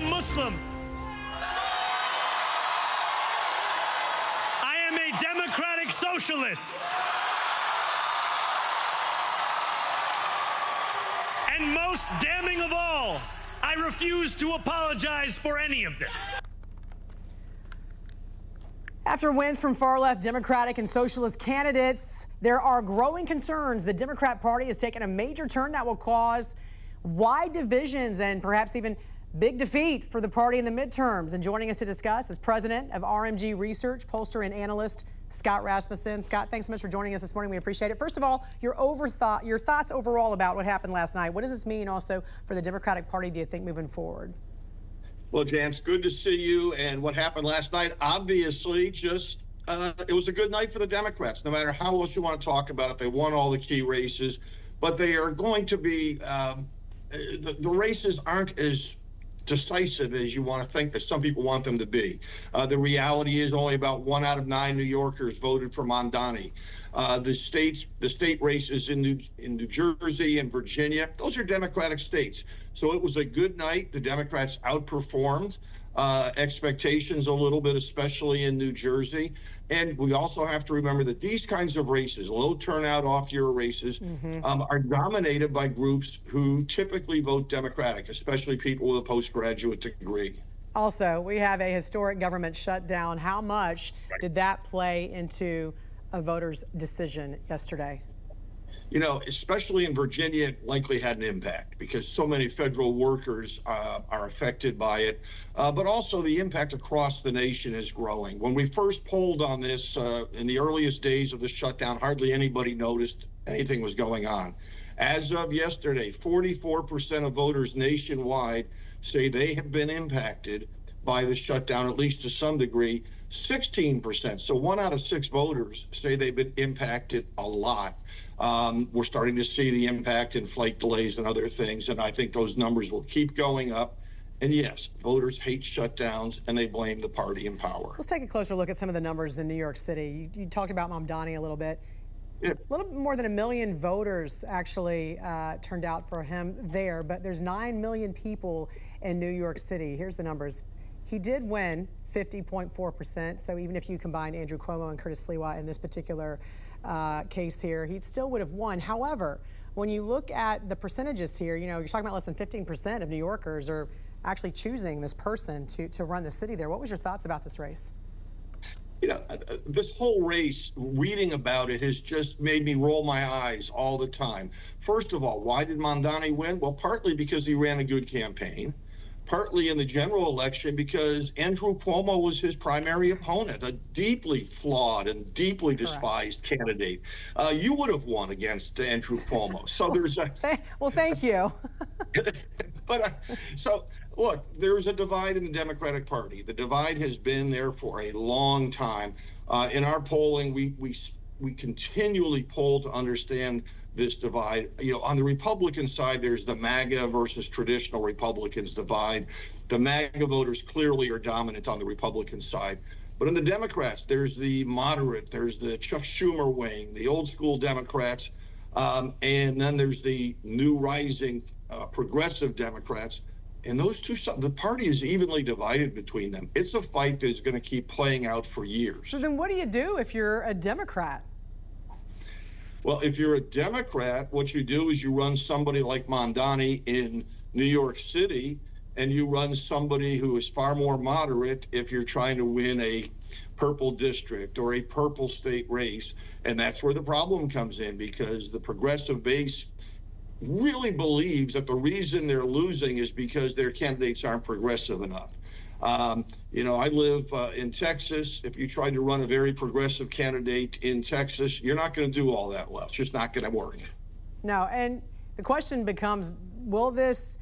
am Muslim. I am a democratic socialist. And most damning of all, I refuse to apologize for any of this. After wins from far-left Democratic and socialist candidates, there are growing concerns the Democrat Party has taken a major turn that will cause wide divisions and perhaps even big defeat for the party in the midterms. And joining us to discuss is president of RMG Research, pollster and analyst Scott Rasmussen. Scott, thanks so much for joining us this morning. We appreciate it. First of all, your thoughts overall about what happened last night. What does this mean also for the Democratic Party, do you think, moving forward? Well, Jan, good to see you. And what happened last night, obviously, just it was a good night for the Democrats. No matter how else you want to talk about it, they won all the key races. But they are going to be the races aren't as decisive as you want to think, as some people want them to be. The reality is only about 1 out of 9 New Yorkers voted for Mamdani. The state races in New Jersey and Virginia, those are Democratic states. So it was a good night. The Democrats outperformed expectations a little bit, especially in New Jersey. And we also have to remember that these kinds of races, low turnout off-year races, are dominated by groups who typically vote Democratic, especially people with a postgraduate degree. Also, we have a historic government shutdown. How much did that play into a voter's decision yesterday? You know, especially in Virginia, it likely had an impact because so many federal workers are affected by it. But also the impact across the nation is growing. When we first polled on this in the earliest days of the shutdown, hardly anybody noticed anything was going on. As of yesterday, 44% of voters nationwide say they have been impacted by the shutdown, at least to some degree. 16%, so 1 out of 6 voters say they've been impacted a lot. We're starting to see the impact in flight delays and other things, and I think those numbers will keep going up. And yes, voters hate shutdowns, and they blame the party in power. Let's take a closer look at some of the numbers in New York City. You talked about Mamdani a little bit. Yeah. A little bit more than 1 million voters actually turned out for him there, but there's 9 million people in New York City. Here's the numbers. He did win 50.4%, so even if you combine Andrew Cuomo and Curtis Sliwa in this particular case here, he still would have won. However, when you look at the percentages here, you know, you're talking about less than 15% of New Yorkers are actually choosing this person to run the city there. What was your thoughts about this race? You know, this whole race, reading about it has just made me roll my eyes all the time. First of all, why did Mamdani win? Well, partly because he ran a good campaign. Partly in the general election because Andrew Cuomo was his primary opponent, a deeply flawed and deeply despised candidate. You would have won against Andrew Cuomo. So there's a... Well, thank you. But so, look, there's a divide in the Democratic Party. The divide has been there for a long time. In our polling, we continually poll to understand this divide. You know, on the Republican side, there's the MAGA versus traditional Republicans divide. The MAGA voters clearly are dominant on the Republican side. But in the Democrats, there's the moderate, there's the Chuck Schumer wing, the old school Democrats, and then there's the new rising progressive Democrats. And those two, the party is evenly divided between them. It's a fight that is going to keep playing out for years. So then what do you do if you're a Democrat? Well, if you're a Democrat, what you do is you run somebody like Mamdani in New York City, and you run somebody who is far more moderate if you're trying to win a purple district or a purple state race. And that's where the problem comes in, because the progressive base really believes that the reason they're losing is because their candidates aren't progressive enough. You know, I live in Texas. If you try to run a very progressive candidate in Texas, you're not going to do all that well. It's just not going to work. No, and the question becomes, will this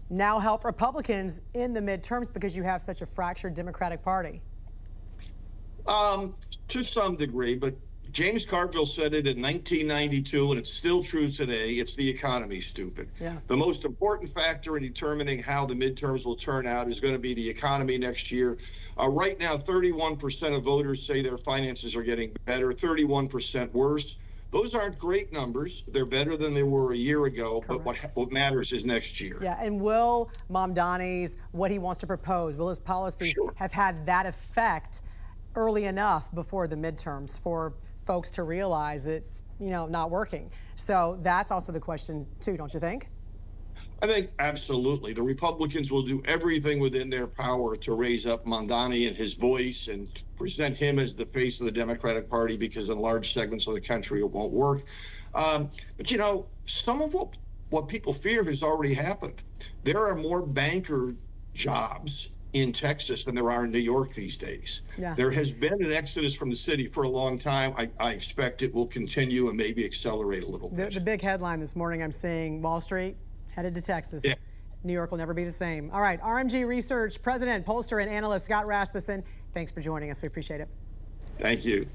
now help Republicans in the midterms because you have such a fractured Democratic Party? To some degree, but James Carville said it in 1992, and it's still true today. It's the economy, stupid. Yeah. The most important factor in determining how the midterms will turn out is going to be the economy next year. Right now, 31% of voters say their finances are getting better, 31% worse. those aren't great numbers. They're better than they were a year ago. Correct. But what matters is next year. Yeah, and will Mamdani's, what he wants to propose, will his policies have had that effect early enough before the midterms for folks to realize that it's, not working? So that's also the question too, don't you think? I think absolutely. The Republicans will do everything within their power to raise up Mamdani and his voice and present him as the face of the Democratic Party, because in large segments of the country it won't work. But some of what people fear has already happened. There are more banker jobs in Texas than there are in New York these days. Yeah. There has been an exodus from the city for a long time. I expect it will continue and maybe accelerate a little bit. The big headline this morning I'm seeing, Wall Street headed to Texas. Yeah. New York will never be the same. All right, RMG Research President, pollster, and analyst Scott Rasmussen, thanks for joining us. We appreciate it. Thank you.